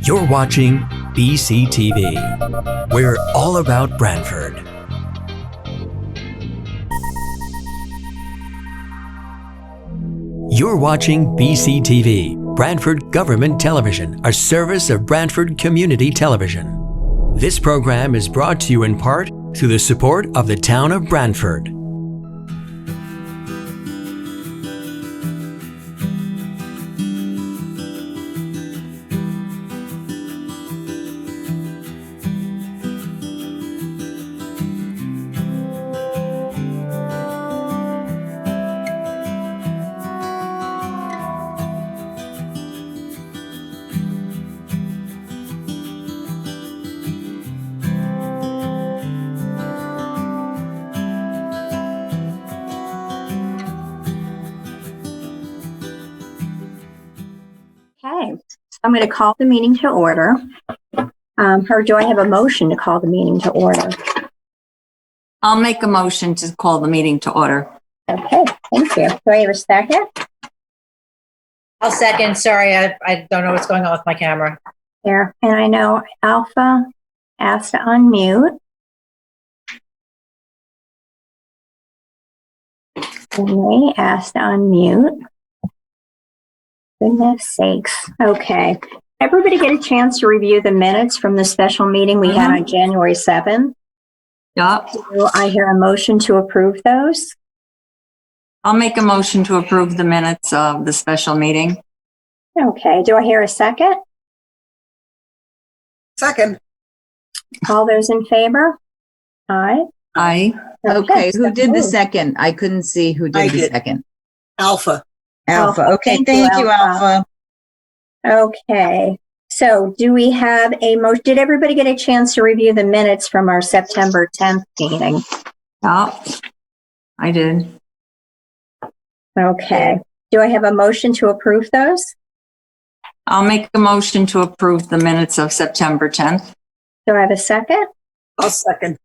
You're watching BCTV. We're all about Branford. You're watching BCTV, Branford Government Television, a service of Branford Community Television. This program is brought to you in part through the support of the town of Branford. Okay, I'm going to call the meeting to order. Or do I have a motion to call the meeting to order? I'll make a motion to call the meeting to order. Okay, thank you. Do I have a second? I'll second. Sorry, I don't know what's going on with my camera. Here, and I know Alpha asked to unmute. And Ray asked to unmute. Goodness sakes. Okay. Everybody get a chance to review the minutes from the special meeting we had on January 7th. Yup. Do I hear a motion to approve those? I'll make a motion to approve the minutes of the special meeting. Okay. Do I hear a second? Second. All those in favor? Aye. Aye. Okay, who did the so second? I couldn't see who I did the did. second. Alpha. Alpha. Okay, Thank you, thank you, Alpha. Alpha. Okay. So do we have a motion? Did everybody get a chance to review the minutes from our September 10th meeting? Yup. I did. Okay. Do I have a motion to approve those? I'll make a motion to approve the minutes of September 10th. Do I have a second? I'll second.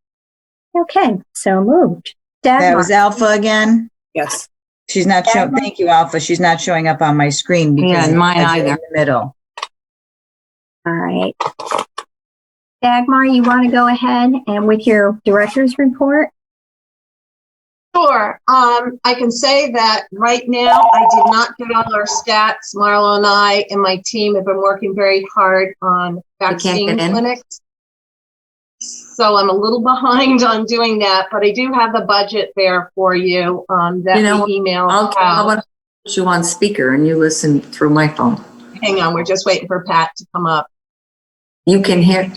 Okay. So moved. That Dagmar. was Alpha again. Yes. She's not showing. Dagmar? Thank you, Alpha. She's not showing up on my screen because Yeah, and mine it's either. in the middle. All right. Dagmar, you want to go ahead and with your director's report? Sure. I can say that right now I did not get all our stats. Marla and I and my team have been working very hard on vaccine get in. clinics. So I'm a little behind on doing that, but I do have the budget there for you that You know, we emailed How out. about I put you on speaker and you listen through my phone? Hang on, we're just waiting for Pat to come up. You can hear.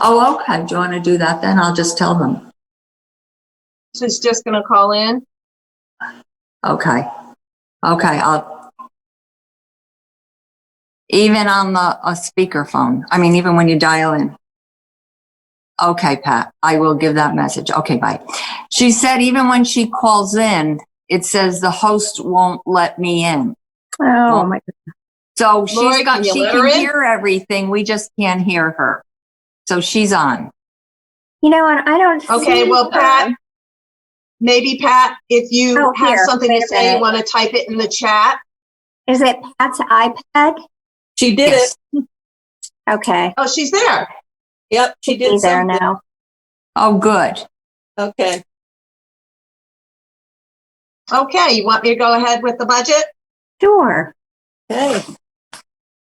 Oh, okay. Do you want to do that then? I'll just tell them. She's just going to call in. Okay. Okay. Even on a speaker phone. I mean, even when you dial in. Okay, Pat, I will give that message. Okay, bye. She said even when she calls in, it says the host won't let me in. Oh, my God. So Lori, can you she let her can in? hear everything. We just can't hear her. So she's on. You know what? I don't Okay, see well, her. Pat, maybe Pat, if you Oh, have here. something Wait to a say, you minute. want to type it in the chat. Is it Pat's iPad? She did Yes. it. Okay. Oh, she's there. Yep, she did He's there something. now. Oh, good. Okay. Okay, you want me to go ahead with the budget? Sure. Okay.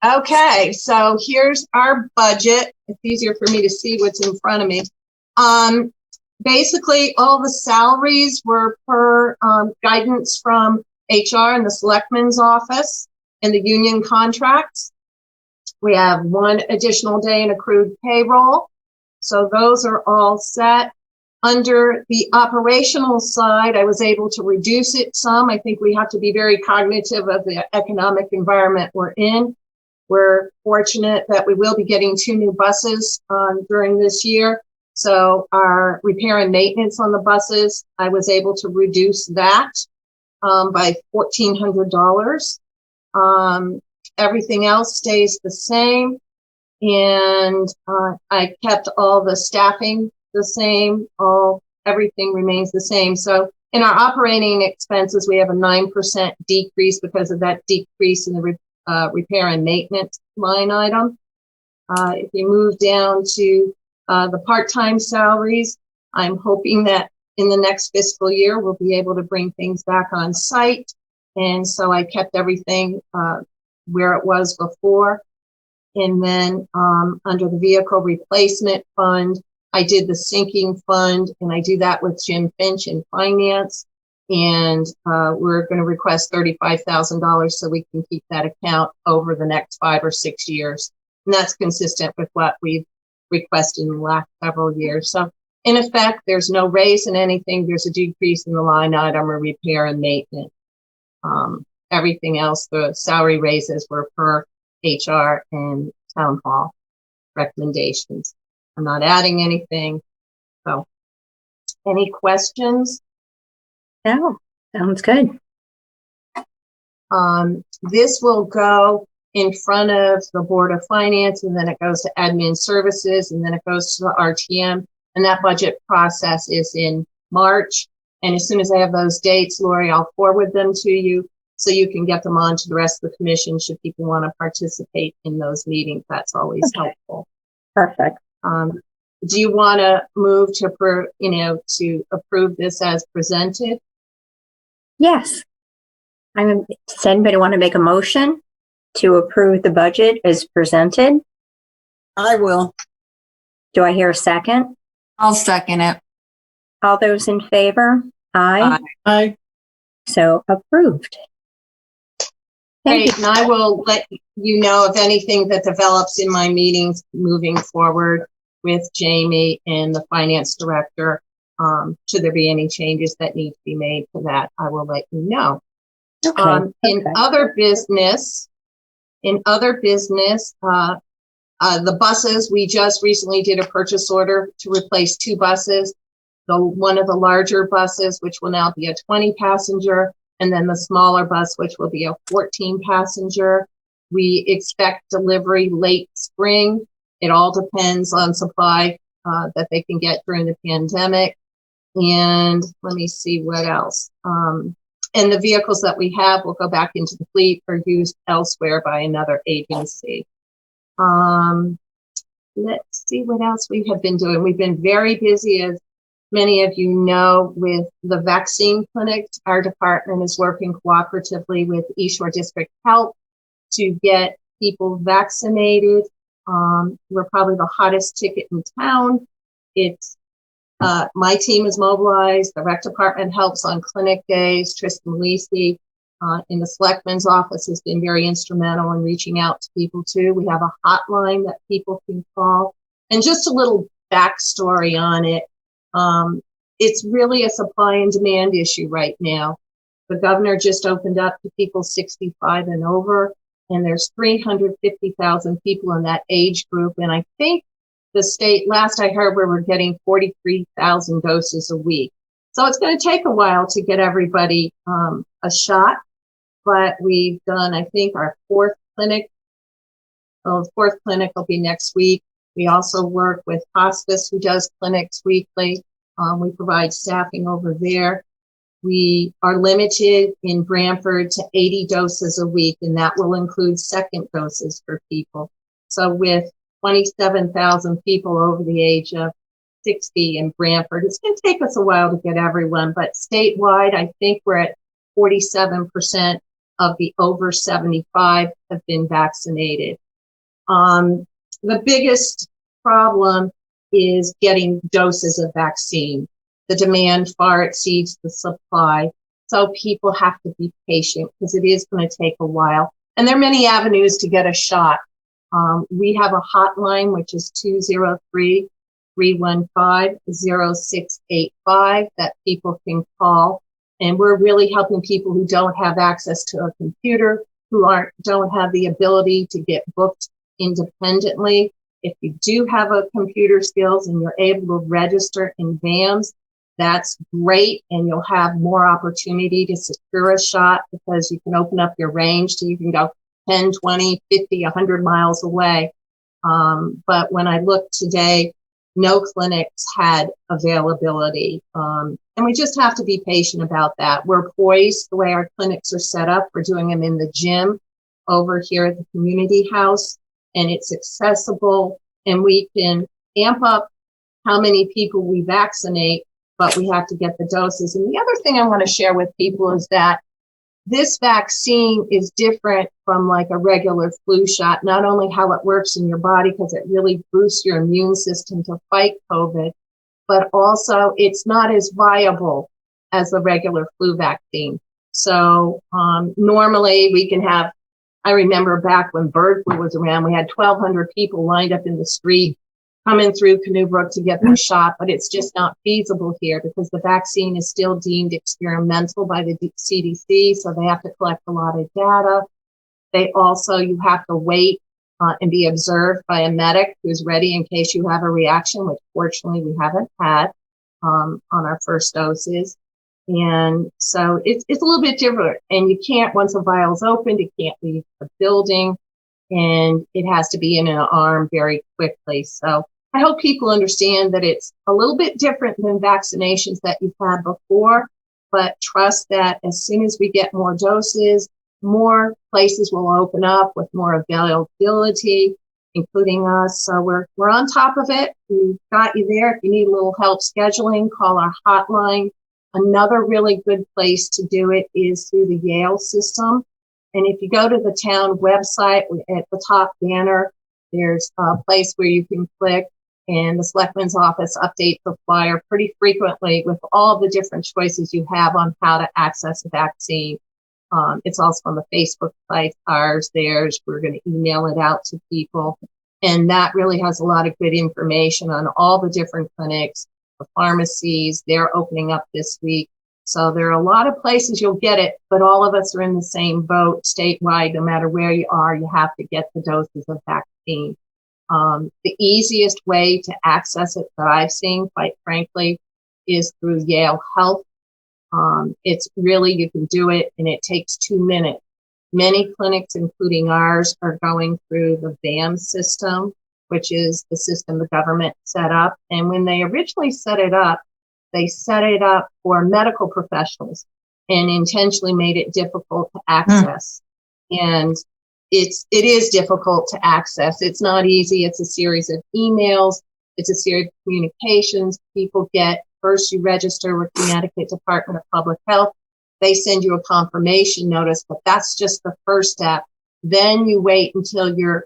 Okay, so here's our budget. It's easier for me to see what's in front of me. Basically, all the salaries were per guidance from HR and the Selectman's office and the union contracts. We have one additional day in accrued payroll. So those are all set. Under the operational side, I was able to reduce it some. I think we have to be very cognitive of the economic environment we're in. We're fortunate that we will be getting 2 new buses during this year. So our repair and maintenance on the buses, I was able to reduce that by $1,400. Everything else stays the same. And I kept all the staffing the same. Everything remains the same. So in our operating expenses, we have a 9% decrease because of that decrease in the repair and maintenance line item. If you move down to the part-time salaries, I'm hoping that in the next fiscal year, we'll be able to bring things back on site. And so I kept everything where it was before. And then under the vehicle replacement fund, I did the sinking fund, and I do that with Jim Finch in finance. And we're going to request $35,000 so we can keep that account over the next 5 or 6 years. And that's consistent with what we've requested in the last several years. So in effect, there's no raise in anything. There's a decrease in the line item of repair and maintenance. Everything else, the salary raises were per HR and town hall recommendations. I'm not adding anything. So any questions? No, sounds good. This will go in front of the Board of Finance, and then it goes to Admin Services, and then it goes to the RTM, and that budget process is in March. And as soon as I have those dates, Lori, I'll forward them to you so you can get them on to the rest of the commission should people want to participate in those meetings. That's always helpful. Perfect. Do you want to move to, to approve this as presented? Yes. Does anybody want to make a motion to approve the budget as presented? I will. Do I hear a second? I'll second it. All those in favor? Aye. I So approved. Thank Great, and I will let you know of anything that develops in my meetings moving forward with Jamie and the finance director. Should there be any changes that need to be made to that, I will let you know. you. Okay. In other business, the buses, we just recently did a purchase order to replace 2 buses. One of the larger buses, which will now be a 20 passenger, and then the smaller bus, which will be a 14 passenger. We expect delivery late spring. It all depends on supply that they can get during the pandemic. And let me see what else. And the vehicles that we have will go back into the fleet or used elsewhere by another agency. Let's see what else we have been doing. We've been very busy, as many of you know, with the vaccine clinics. Our department is working cooperatively with East Shore District Health to get people vaccinated. We're probably the hottest ticket in town. It's my team is mobilized. The rec department helps on clinic days. Tristan Lisi in the selectman's office has been very instrumental in reaching out to people too. We have a hotline that people can call. And just a little backstory on it. It's really a supply and demand issue right now. The governor just opened up to people 65 and over, and there's 350,000 people in that age group. And I think the state, last I heard, we were getting 43,000 doses a week. So it's going to take a while to get everybody a shot, but we've done, I think, our 4th clinic. The 4th clinic will be next week. We also work with hospice, who does clinics weekly. We provide staffing over there. We are limited in Branford to 80 doses a week, and that will include second doses for people. So with 27,000 people over the age of 60 in Branford, it's going to take us a while to get everyone, but statewide, I think we're at 47% of the over 75 have been vaccinated. The biggest problem is getting doses of vaccine. The demand far exceeds the supply. So people have to be patient because it is going to take a while. And there are many avenues to get a shot. We have a hotline, which is 203-315-0685 that people can call. And we're really helping people who don't have access to a computer, who don't have the ability to get booked independently. If you do have a computer skills and you're able to register in VAMS, that's great. And you'll have more opportunity to secure a shot because you can open up your range so you can go 10, 20, 50, 100 miles away. But when I looked today, no clinics had availability. And we just have to be patient about that. We're poised the way our clinics are set up. We're doing them in the gym. over here at the community house, and it's accessible, and we can amp up how many people we vaccinate, but we have to get the doses. And the other thing I want to share with people is that this vaccine is different from like a regular flu shot, not only how it works in your body, because it really boosts your immune system to fight COVID, but also it's not as viable as the regular flu vaccine. So normally we can have, I remember back when bird flu was around, we had 1,200 people lined up in the street coming through Canoe Brook to get their shot, but it's just not feasible here because the vaccine is still deemed experimental by the CDC, so they have to collect a lot of data. They also, you have to wait and be observed by a medic who's ready in case you have a reaction, which fortunately we haven't had on our first doses. And so it's a little bit different. And you can't, once a vial's opened, you can't leave the building, and it has to be in an arm very quickly. So I hope people understand that it's a little bit different than vaccinations that you've had before, but trust that as soon as we get more doses, more places will open up with more availability, including us. So we're on top of it. We've got you there. If you need a little help scheduling, call our hotline. Another really good place to do it is through the Yale system. And if you go to the town website, at the top banner, there's a place where you can click, and the selectman's office updates the flyer pretty frequently with all the different choices you have on how to access a vaccine. It's also on the Facebook site, ours, theirs. We're going to email it out to people. And that really has a lot of good information on all the different clinics, the pharmacies. They're opening up this week. So there are a lot of places you'll get it, but all of us are in the same boat statewide. No matter where you are, you have to get the doses of vaccine. The easiest way to access it that I've seen, quite frankly, is through Yale Health. It's really, you can do it and it takes 2 minutes. Many clinics, including ours, are going through the VAM system, which is the system the government set up. And when they originally set it up, they set it up for medical professionals and intentionally made it difficult to access. And it is difficult to access. It's not easy. It's a series of emails. It's a series of communications. People get, first you register with Connecticut Department of Public Health. They send you a confirmation notice, but that's just the first step. Then you wait until your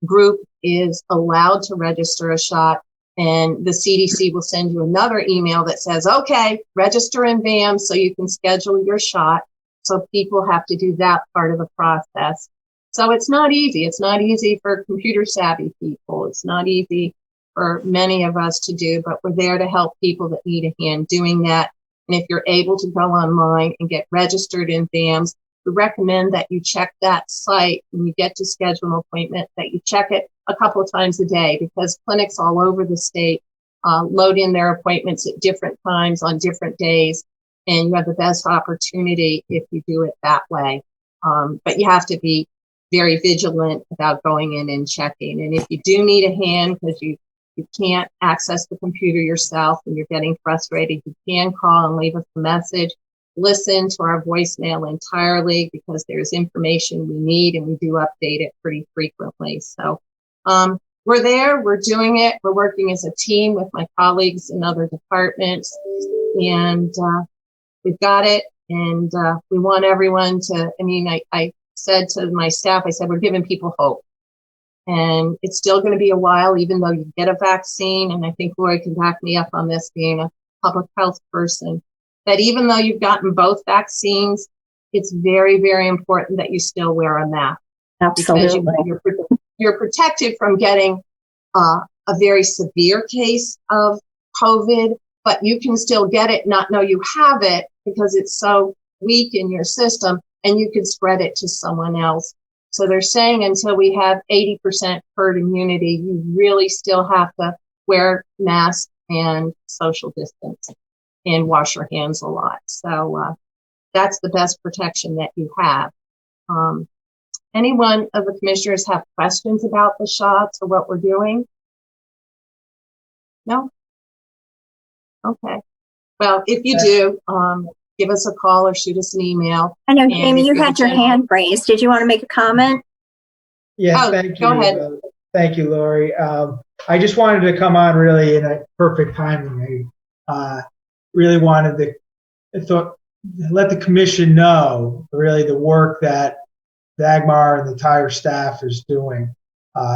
group is allowed to register a shot, and the CDC will send you another email that says, okay, register in VAM so you can schedule your shot. So people have to do that part of the process. So it's not easy. It's not easy for computer savvy people. It's not easy for many of us to do, but we're there to help people that need a hand doing that. And if you're able to go online and get registered in VAMS, we recommend that you check that site when you get to schedule an appointment, that you check it a couple of times a day, because clinics all over the state load in their appointments at different times on different days, and you have the best opportunity if you do it that way. But you have to be very vigilant about going in and checking. And if you do need a hand because you can't access the computer yourself and you're getting frustrated, you can call and leave us a message. Listen to our voicemail entirely, because there's information we need and we do update it pretty frequently. So we're there, we're doing it, we're working as a team with my colleagues in other departments, and we've got it. And we want everyone to, I said to my staff, I said, we're giving people hope. And it's still going to be a while, even though you get a vaccine. And I think Lori can back me up on this, being a public health person, that even though you've gotten both vaccines, it's very, very important that you still wear a mask. Absolutely. Because you're protected from getting a very severe case of COVID, but you can still get it, not know you have it because it's so weak in your system, and you can spread it to someone else. So they're saying until we have 80% herd immunity, you really still have to wear masks and social distance and wash your hands a lot. So that's the best protection that you have. Anyone of the commissioners have questions about the shots or what we're doing? No? Okay. Well, if you do, give us a call or shoot us an email. I know, And Jamie, if you you're had the your general- hand raised. Did you want to make a comment? Yeah, Oh, thank you. go ahead. Thank you, Lori. I just wanted to come on really in a perfect timing. I really wanted to let the commission know really the work that Dagmar and the entire staff is doing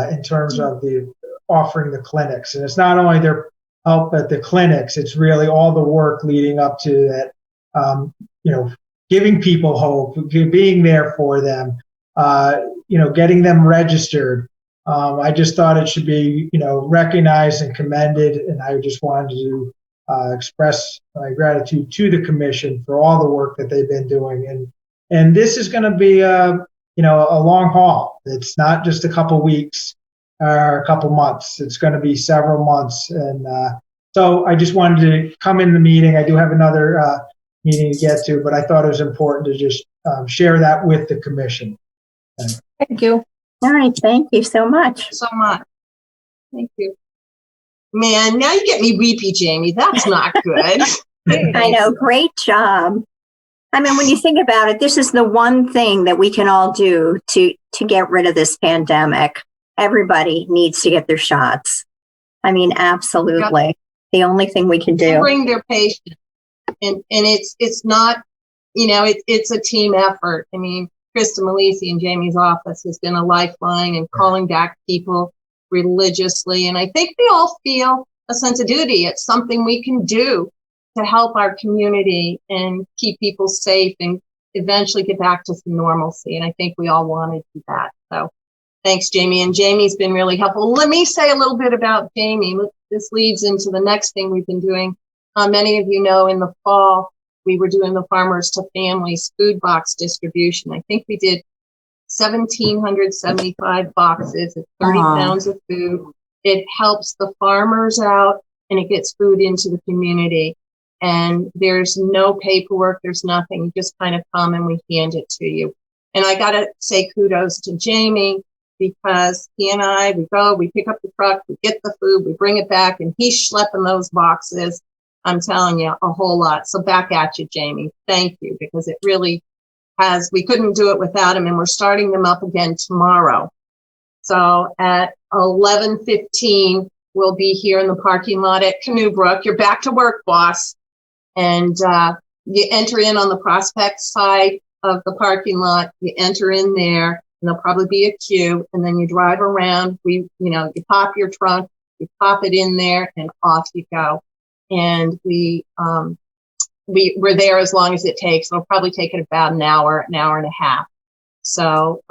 in terms of the offering the clinics. And it's not only their help at the clinics, it's really all the work leading up to that, giving people hope, being there for them, getting them registered. I just thought it should be, recognized and commended. And I just wanted to express my gratitude to the commission for all the work that they've been doing. And this is going to be a long haul. It's not just a couple weeks or a couple months. It's going to be several months. And so I just wanted to come in the meeting. I do have another meeting to get to, but I thought it was important to just share that with the commission. Thank you. All right. Thank you so much. So much. Thank you. Man, now you get me weepy, Jamie. That's not good. I know. Great job. I mean, when you think about it, this is the one thing that we can all do to get rid of this pandemic. Everybody needs to get their shots. I mean, absolutely. Yep. The only thing we can do. Bring their patients. And it's not, it's a team effort. I mean, Krista Malisi in Jamie's office has been a lifeline and calling back people religiously. And I think we all feel a sense of duty. It's something we can do to help our community and keep people safe and eventually get back to some normalcy. And I think we all want to do that. So thanks, Jamie. And Jamie's been really helpful. Let me say a little bit about Jamie. This leads into the next thing we've been doing. Many of you know in the fall, we were doing the Farmers to Families food box distribution. I think we did 1,775 boxes. It's 30 pounds of food. It helps the farmers out and it gets food into the community. And there's no paperwork. There's nothing. You just kind of come and we hand it to you. And I got to say kudos to Jamie because he and I, we pick up the truck, we get the food, we bring it back, and he's schlepping those boxes. I'm telling you, a whole lot. So back at you, Jamie. Thank you, because it really we couldn't do it without him, and we're starting them up again tomorrow. So at 11:15, we'll be here in the parking lot at Canoe Brook. You're back to work, boss. And you enter in on the Prospect side of the parking lot. You enter in there, and there'll probably be a queue, and then you drive around. You pop your trunk, you pop it in there, and off you go. And we're there as long as it takes. It'll probably take it about an hour and a half. So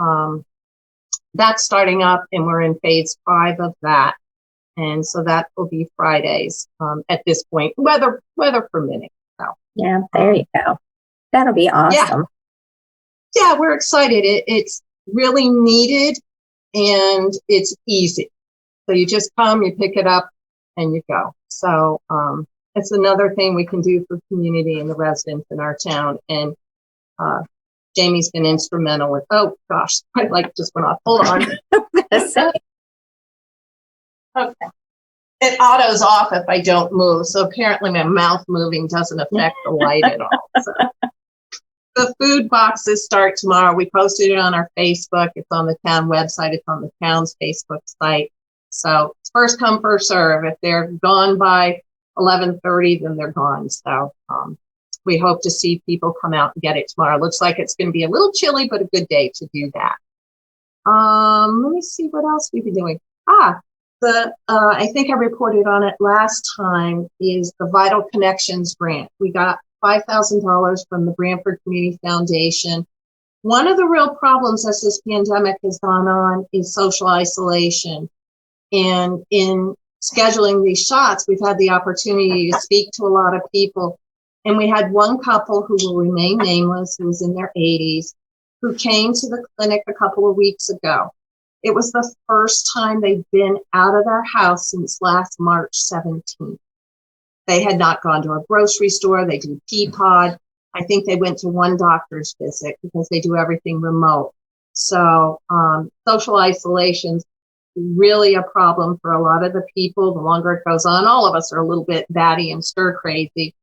that's starting up, and we're in phase 5 of that. And so that will be Fridays at this point, weather permitting. So yeah, there you go. That'll be awesome. Yeah, we're excited. It's really needed, and it's easy. So you just come, you pick it up, and you go. So it's another thing we can do for community and the residents in our town. And Jamie's been instrumental with, oh gosh, my light just went off. Hold on. Okay. It autos off if I don't move. So apparently my mouth moving doesn't affect the light at all. So the food boxes start tomorrow. We posted it on our Facebook. It's on the town website. It's on the town's Facebook site. So it's first come, first serve. If they're gone by 11:30, then they're gone. So we hope to see people come out and get it tomorrow. Looks like it's going to be a little chilly, but a good day to do that. Let me see what else we've been doing. I think I reported on it last time, is the Vital Connections grant. We got $5,000 from the Branford Community Foundation. One of the real problems as this pandemic has gone on is social isolation. And in scheduling these shots, we've had the opportunity to speak to a lot of people. And we had one couple who will remain nameless, who was in their 80s, who came to the clinic a couple of weeks ago. It was the first time they'd been out of their house since last March 17th. They had not gone to a grocery store. They do Peapod. I think they went to one doctor's visit because they do everything remote. So social isolation's really a problem for a lot of the people. The longer it goes on, all of us are a little bit batty and stir crazy.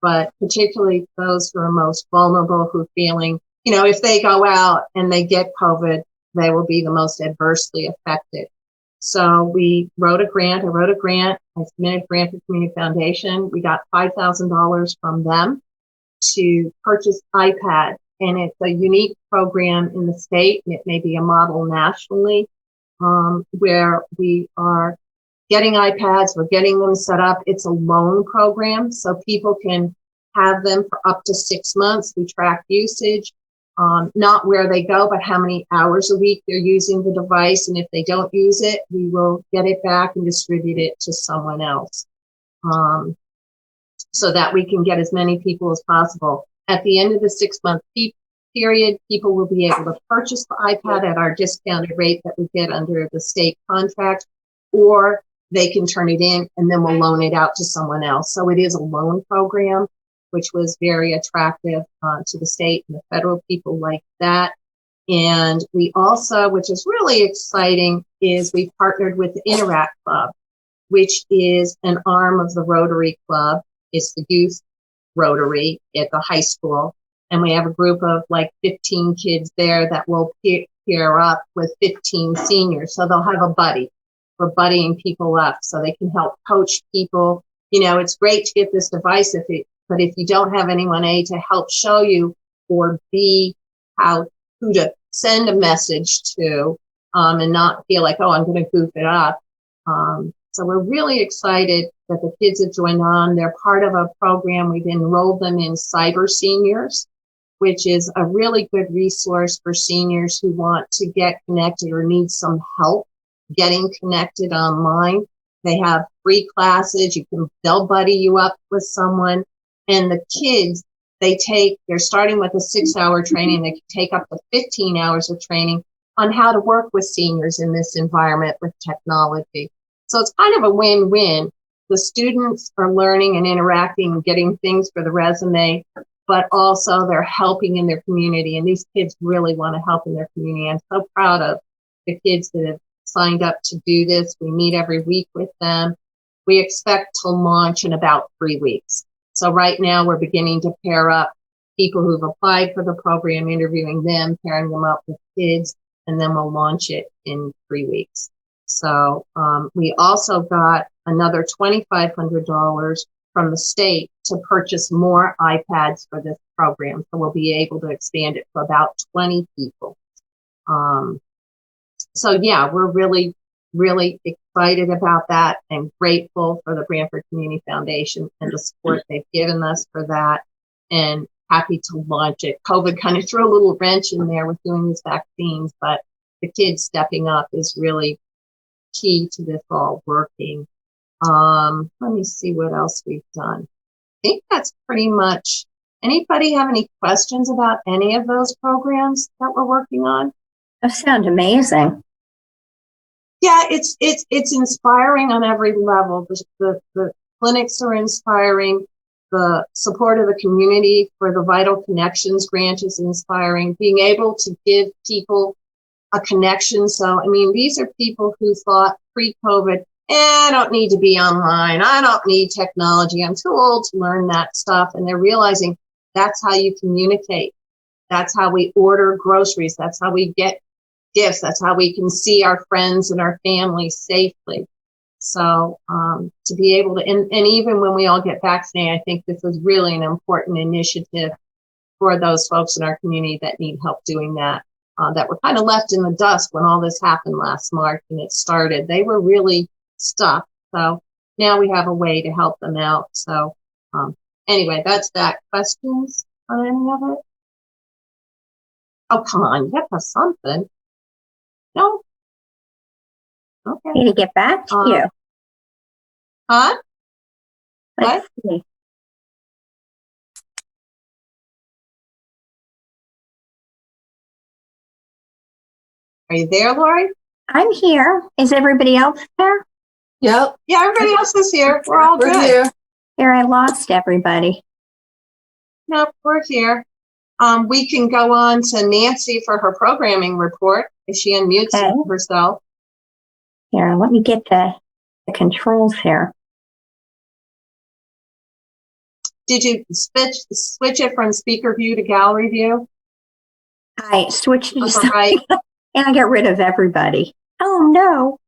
but particularly those who are most vulnerable, who are feeling, if they go out and they get COVID, they will be the most adversely affected. So I wrote a grant, I submitted Branford Community Foundation. We got $5,000 from them to purchase iPads, and it's a unique program in the state, and it may be a model nationally, where we are getting iPads, we're getting them set up. It's a loan program, so people can have them for up to 6 months. We track usage, not where they go, but how many hours a week they're using the device. And if they don't use it, we will get it back and distribute it to someone else, so that we can get as many people as possible. At the end of the 6-month period, people will be able to purchase the iPad at our discounted rate that we get under the state contract, or they can turn it in and then we'll loan it out to someone else. So it is a loan program, which was very attractive to the state and the federal people like that. And we also, which is really exciting, is we partnered with the Interact Club, which is an arm of the Rotary Club. It's the youth Rotary at the high school. And we have a group of like 15 kids there that will pair up with 15 seniors. So they'll have a buddy. We're buddying people up so they can help coach people. It's great to get this device, but if you don't have anyone, A, to help show you, or B, who to send a message to, and not feel like, oh, I'm going to goof it up. So we're really excited that the kids have joined on. They're part of a program. We've enrolled them in Cyber Seniors, which is a really good resource for seniors who want to get connected or need some help getting connected online. They have free classes. They'll buddy you up with someone. And the kids, they're starting with a 6-hour training. They can take up to 15 hours of training on how to work with seniors in this environment with technology. So it's kind of a win-win. The students are learning and interacting and getting things for the resume, but also they're helping in their community. And these kids really want to help in their community. I'm so proud of the kids that have signed up to do this. We meet every week with them. We expect to launch in about 3 weeks. So right now we're beginning to pair up people who've applied for the program, interviewing them, pairing them up with kids, and then we'll launch it in 3 weeks. So we also got another $2,500 from the state to purchase more iPads for this program. So we'll be able to expand it to about 20 people. So yeah, we're really, really excited about that and grateful for the Branford Community Foundation and the support they've given us for that, and happy to launch it. COVID kind of threw a little wrench in there with doing these vaccines, but the kids stepping up is really key to this all working. Let me see what else we've done. I think that's pretty much. Anybody have any questions about any of those programs that we're working on? Those sound amazing. Yeah, it's inspiring on every level. The clinics are inspiring. The support of the community for the Vital Connections grant is inspiring. Being able to give people a connection. So, these are people who thought pre-COVID, I don't need to be online. I don't need technology. I'm too old to learn that stuff. And they're realizing that's how you communicate. That's how we order groceries. That's how we get gifts. That's how we can see our friends and our family safely. So to be able to, and even when we all get vaccinated, I think this is really an important initiative for those folks in our community that need help doing that, that were kind of left in the dust when all this happened last March and it started. They were really stuck. So now we have a way to help them out. So anyway, that's that. Questions on any of it? Oh, come on, you have to have something. No? Okay. Need to get back to you. Huh? Let's see. Are you there, Lori? I'm here. Is everybody else there? Yep. Yeah, everybody else is here. We're all We're good. here. Here, I lost everybody. Nope, we're here. We can go on to Nancy for her programming report if she unmutes Okay. herself. Here, let me get the controls here. Did you switch it from speaker view to gallery view? I switched to Upper something right. and I got rid of everybody. Oh no.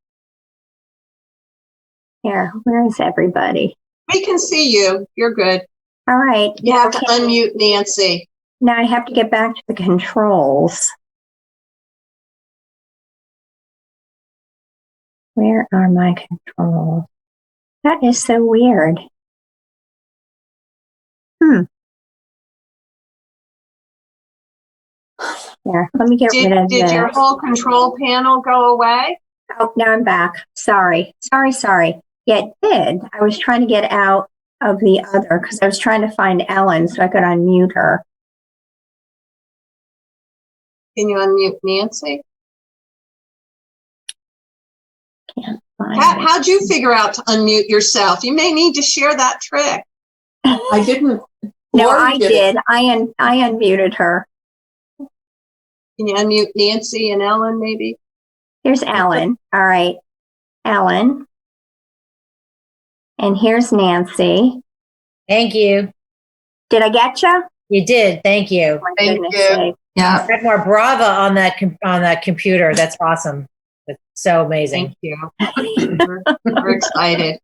Here, where is everybody? We can see you. You're good. All right. You have to Okay. unmute Nancy. Now I have to get back to the controls. Where are my controls? That is so weird. Here, let me get rid of Did your this. whole control panel go away? Oh, now I'm back. Sorry. Yeah, it did. I was trying to get out of the other because I was trying to find Ellen so I could unmute her. Can you unmute Nancy? Can't find it. How'd you figure out to unmute yourself? You may need to share that trick. I didn't. No, Lori I did did. it. I unmuted her. Can you unmute Nancy and Ellen maybe? Here's Ellen. All right. Ellen. And here's Nancy. Thank you. Did I get you? You did. Thank you. My Thank goodness you. sake. Yeah. Got more Brava on that computer. That's awesome. That's so amazing. Thank you. We're excited.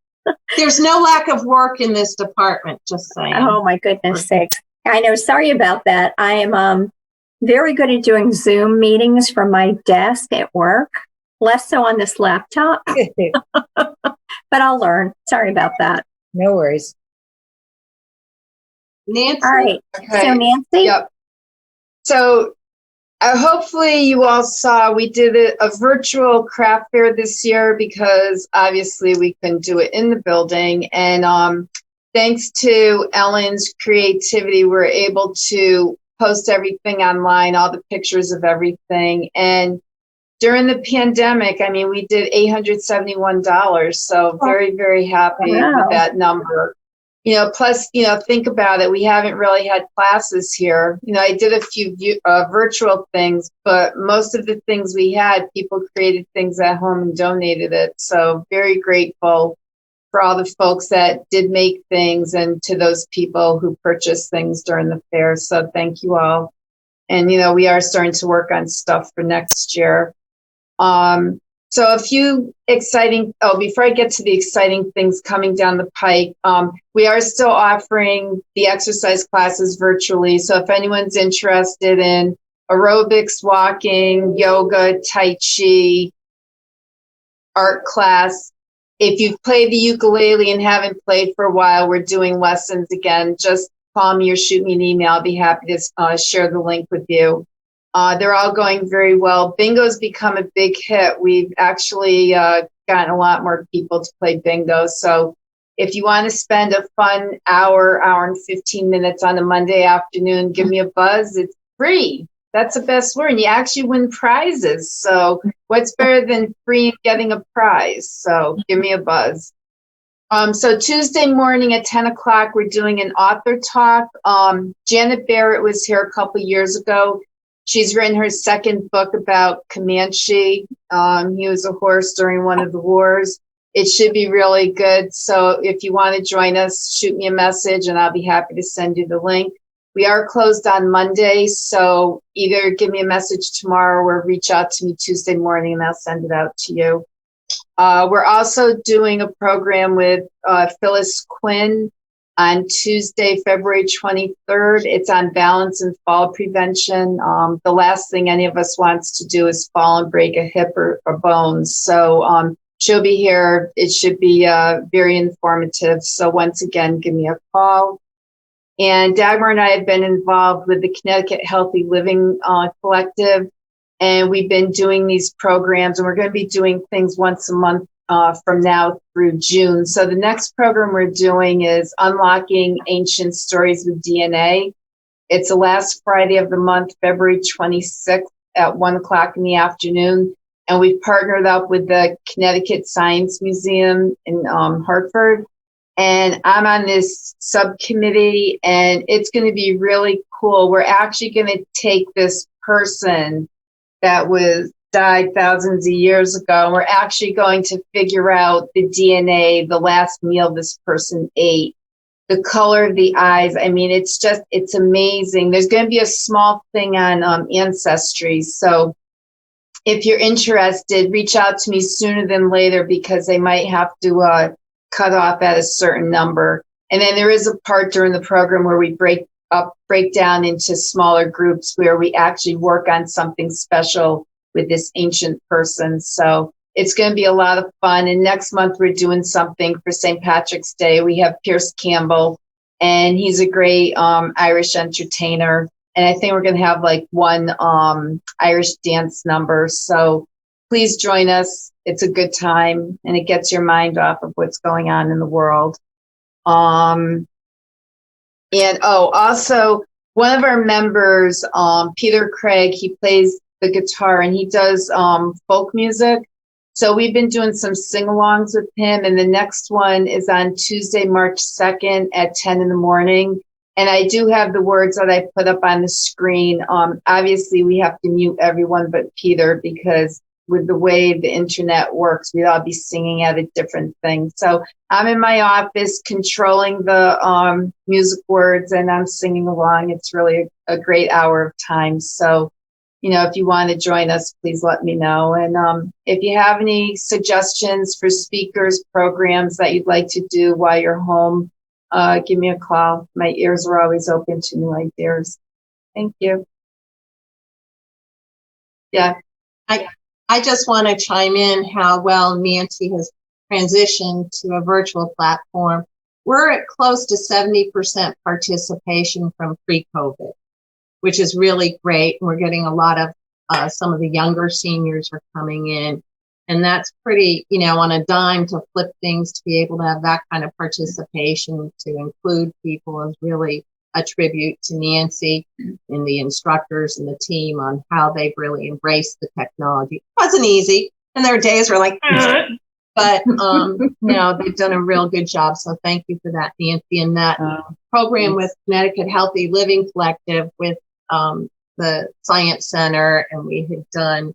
There's no lack of work in this department, just saying. Oh my goodness sakes. I know. Sorry about that. I am very good at doing Zoom meetings from my desk at work. Less so on this laptop, but I'll learn. Sorry about that. No worries. Nancy? All right. Okay. So Nancy, Yep. So hopefully you all saw we did a virtual craft fair this year because obviously we couldn't do it in the building. And thanks to Ellen's creativity, we're able to post everything online, all the pictures of everything. And during the pandemic, I mean, we did $871. So very, very happy Wow. with that number. Plus, think about it. We haven't really had classes here. I did a few virtual things, but most of the things we had, people created things at home and donated it. So very grateful for all the folks that did make things and to those people who purchased things during the fair. So thank you all. And, we are starting to work on stuff for next year. So a few exciting, before I get to the exciting things coming down the pike, we are still offering the exercise classes virtually. So if anyone's interested in aerobics, walking, yoga, tai chi, art class, if you've played the ukulele and haven't played for a while, we're doing lessons again. Just call me or shoot me an email. I'll be happy to share the link with you. They're all going very well. Bingo's become a big hit. We've actually gotten a lot more people to play bingo. So if you want to spend a fun hour and 15 minutes on a Monday afternoon, give me a buzz. It's free. That's the best word. And you actually win prizes. So what's better than free and getting a prize? So give me a buzz. So Tuesday morning at 10 o'clock, we're doing an author talk. Janet Barrett was here a couple years ago. She's written her second book about Comanche. He was a horse during one of the wars. It should be really good. So if you want to join us, shoot me a message and I'll be happy to send you the link. We are closed on Monday, so either give me a message tomorrow or reach out to me Tuesday morning and I'll send it out to you. We're also doing a program with Phyllis Quinn on Tuesday, February 23rd. It's on balance and fall prevention. The last thing any of us wants to do is fall and break a hip or bones. So she'll be here. It should be very informative. So once again, give me a call. And Dagmar and I have been involved with the Connecticut Healthy Living Collective. And we've been doing these programs, and we're going to be doing things once a month from now through June. So the next program we're doing is Unlocking Ancient Stories with DNA. It's the last Friday of the month, February 26th at 1 o'clock in the afternoon. And we've partnered up with the Connecticut Science Museum in Hartford. And I'm on this subcommittee, and it's going to be really cool. We're actually going to take this person that died thousands of years ago. We're actually going to figure out the DNA, the last meal this person ate. the color of the eyes. I mean, it's amazing. There's going to be a small thing on Ancestry. So if you're interested, reach out to me sooner than later because they might have to cut off at a certain number. And then there is a part during the program where we break down into smaller groups where we actually work on something special with this ancient person. So it's going to be a lot of fun. And next month we're doing something for St. Patrick's Day. We have Pierce Campbell, and he's a great Irish entertainer. And I think we're going to have like one Irish dance number. So please join us. It's a good time, and it gets your mind off of what's going on in the world. Also, one of our members, Peter Craig, he plays the guitar and he does folk music. So we've been doing some sing-alongs with him, and the next one is on Tuesday, March 2nd at 10 in the morning. And I do have the words that I put up on the screen. Obviously, we have to mute everyone but Peter because with the way the internet works, we'd all be singing at a different thing. So I'm in my office controlling the music words and I'm singing along. It's really a great hour of time. So, if you want to join us, please let me know. And if you have any suggestions for speakers, programs that you'd like to do while you're home, give me a call. My ears are always open to new ideas. Thank you. Yeah. I just want to chime in how well Nancy has transitioned to a virtual platform. We're at close to 70% participation from pre-COVID, which is really great. We're getting a lot of, some of the younger seniors are coming in. And that's pretty, on a dime to flip things, to be able to have that kind of participation, to include people is really a tribute to Nancy and the instructors and the team on how they've really embraced the technology. It wasn't easy. And there are days where like, but they've done a real good job. So thank you for that, Nancy. And that program with Connecticut Healthy Living Collective with the Science Center, and we had done,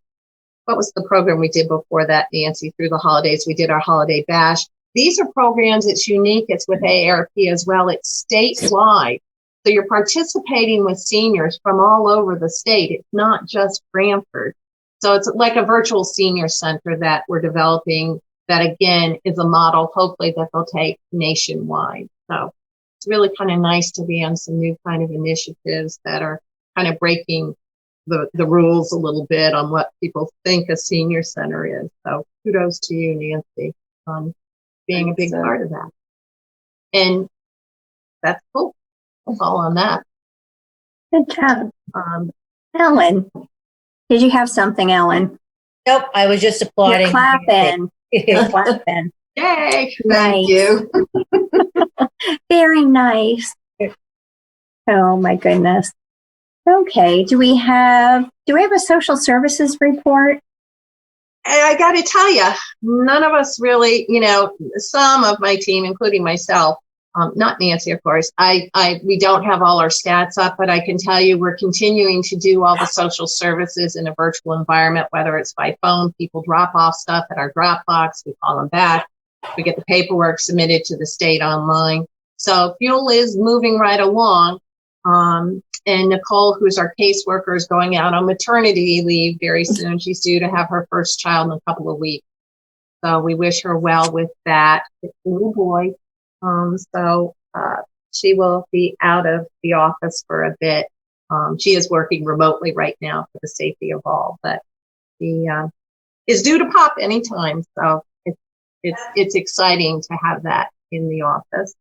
what was the program we did before that, Nancy, through the holidays? We did our holiday bash. These are programs, it's unique. It's with AARP as well. It's statewide. So you're participating with seniors from all over the state. It's not just Branford. So it's like a virtual senior center that we're developing that, again, is a model, hopefully, that they'll take nationwide. So it's really kind of nice to be on some new kind of initiatives that are kind of breaking the rules a little bit on what people think a senior center is. So kudos to you, Nancy, on being a big part of that. And that's cool. That's all on that. Good job. Ellen, did you have something, Ellen? Nope, I was just applauding. You're clapping. You're clapping. Yay! Thank you. Very nice. Oh my goodness. Okay. Do we have a social services report? I got to tell you, none of us really, some of my team, including myself, not Nancy, of course, we don't have all our stats up, but I can tell you we're continuing to do all the social services in a virtual environment, whether it's by phone, people drop off stuff at our Dropbox, we call them back, we get the paperwork submitted to the state online. So fuel is moving right along. And Nicole, who's our caseworker, is going out on maternity leave very soon. She's due to have her first child in a couple of weeks. So we wish her well with that. It's a little boy. So she will be out of the office for a bit. She is working remotely right now for the safety of all, but she is due to pop anytime. So it's exciting to have that in the office.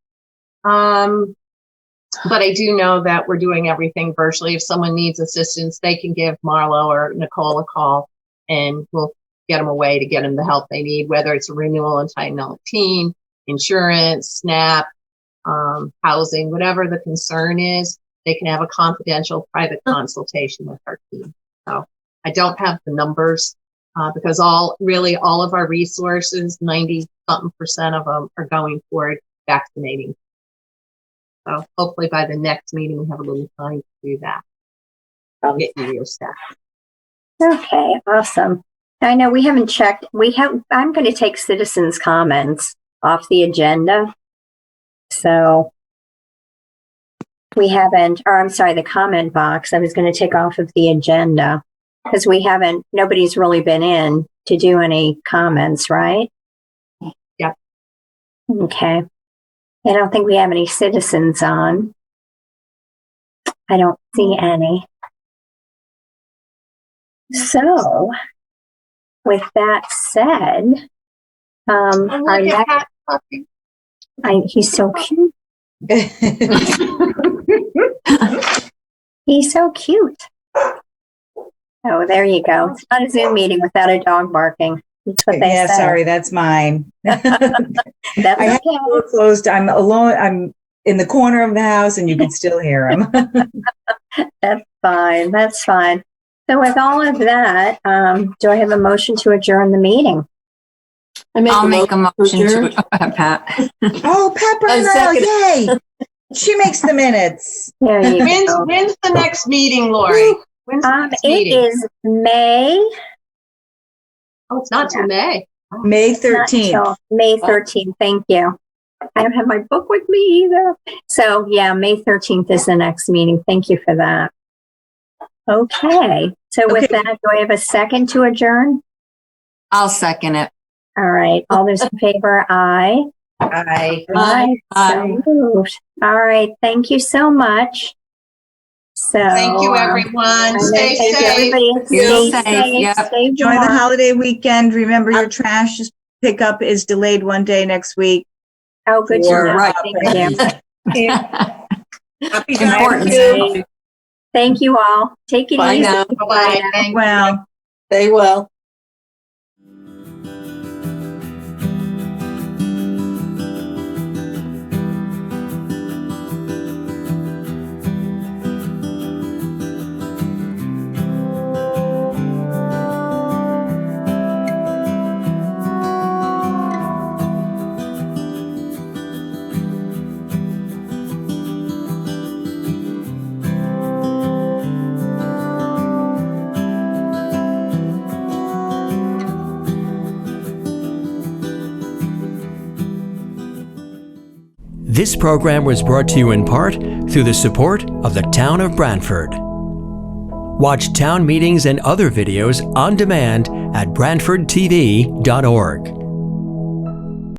But I do know that we're doing everything virtually. If someone needs assistance, they can give Marlo or Nicole a call, and we'll get them a way to get them the help they need, whether it's a renewal in Title 19, insurance, SNAP, housing, whatever the concern is, they can have a confidential private consultation with our team. So I don't have the numbers because all of our resources, 90-something% of them are going toward vaccinating. So hopefully by the next meeting, we have a little time to do that. I'll get you your stats. Okay, awesome. I know we haven't checked. I'm going to take citizens' comments off the agenda. So we haven't, or I'm sorry, the comment box, I was going to take off of the agenda because nobody's really been in to do any comments, right? Yep. Okay. I don't think we have any citizens on. I don't see any. So, with that said, our Look at next, Pat. he's so cute. He's so cute. Oh, there you go. It's not a Zoom meeting without a dog barking. That's what they Yeah, say. sorry, that's mine. That's I have the okay. door closed. I'm alone. I'm in the corner of the house and you can still hear him. That's fine. That's fine. So with all of that, do I have a motion to adjourn the meeting? I'll make a motion to, Pat. Oh, Pepper, yay. She makes the minutes. There you go. When's the next meeting, Lori? When's the next It meeting? is May. Oh, it's not till May. May Not 13th. till May 13th. Thank you. I don't have my book with me either. So yeah, May 13th is the next meeting. Thank you for that. Okay. So with Okay. that, do I have a second to adjourn? I'll second it. All right. All those in favor, aye. Aye. Aye. Aye. So moved. All right. Thank you so much. So Thank you, everyone. Stay thank you, safe. everybody. Be Stay safe, safe. yeah. Stay Enjoy the warm. holiday weekend. Remember your trash pickup is delayed one day next week. Oh, good to know. Right. Thank you. Happy Important. Okay. Thank you all. Take it Bye easy. now. Bye-bye. Thank you. Well. They will. This program was brought to you in part through the support of the Town of Branford. Watch town meetings and other videos on demand at BranfordTV.org.